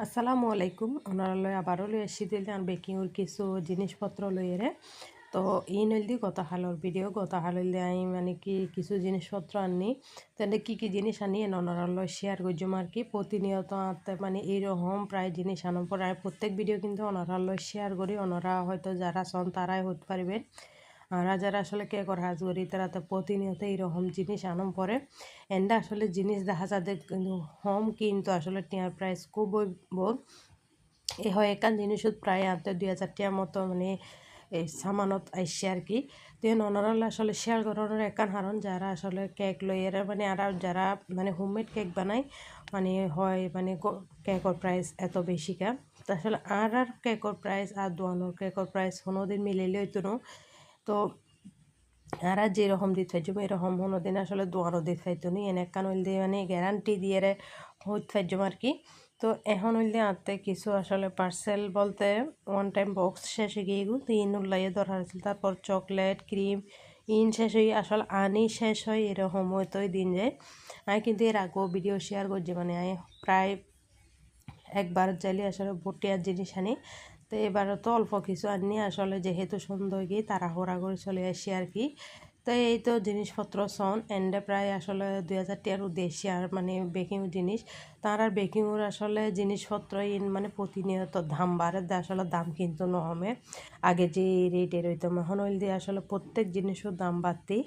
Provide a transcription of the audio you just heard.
আসসালামু আলাইকুম ওনারা আবারও লই আসছি দিলে আর বেকিংয়ের কিছু জিনিসপত্র লইয়েরে তো এই নইলদি গত হালর ভিডিও গত হাললে আমি মানে কি কিছু জিনিসপত্র আনি তাহলে কি জিনিস আনি ওনারা লয় শেয়ার করছিলাম আর কি প্রতিনিয়ত আনতে মানে এইরকম প্রায় জিনিস আনার পর আর প্রত্যেক ভিডিও কিন্তু ওনারা লয় শেয়ার করি ওনারা হয়তো যারা সন তারাই হতে পারবেন আর যারা আসলে কে করে হাজ করি তারা তো প্রতিনিয়ত এইরকম জিনিস আনার পরে এন্ডা আসলে জিনিস দেখা যাদের কিন্তু হোম কিন্তু আসলে টিয়ার প্রাইস খুব বহুত এ হয় একান জিনিসত প্রায় আনতে 2000 টাকার মতো মানে এই সামানত আইসে আর কি তো ননরাল আসলে শেয়ার করানোর একান হারণ যারা আসলে কেক লইয়েরা মানে আর যারা মানে হোমমেড কেক বানায় মানে হয় মানে কেকর প্রাইস এত বেশি কা তো আসলে আর কেকর প্রাইস আর দোয়ানোর কেকর প্রাইস কোনোদিন মিলাইলে হইতো না তো আর যেরকম দিতে ফাইজম এরকম কোনোদিন আসলে দোয়ানো দিতে ফাইতো নি এনে কান হইলে মানে গ্যারান্টি দিয়ে হইতে ফাইজম আর কি তো এখন হইলে আনতে কিছু আসলে পার্সেল বলতে ওয়ান টাইম বক্স শেষ হয়ে গিয়ে তিন উল্লাইয়ে ধরা হয়েছিল তারপর চকলেট ক্রিম ইন শেষ হয়ে আসলে আনি শেষ হয় এরকম হয়তোই দিন যায় আমি কিন্তু এর আগেও ভিডিও শেয়ার করছি মানে আমি প্রায় একবার চাইলে আসলে ভুটিয়ার জিনিস আনি তো এবারও তো অল্প কিছু আনি আসলে যেহেতু সুন্দর গিয়ে তাড়াহুড়া করে চলে আসি আর কি তো এই তো জিনিসপত্র সন এন্ডে প্রায় আসলে 2000 টাকার উদ্দেশ্যে আর মানে বেকিং জিনিস তার আর বেকিংয়ের আসলে জিনিসপত্র মানে প্রতিনিয়ত দাম বাড়ে আসলে দাম কিন্তু নহমে আগে যে রেটে রইতো এখন হইল দিয়ে আসলে প্রত্যেক জিনিসের দাম বাড়তি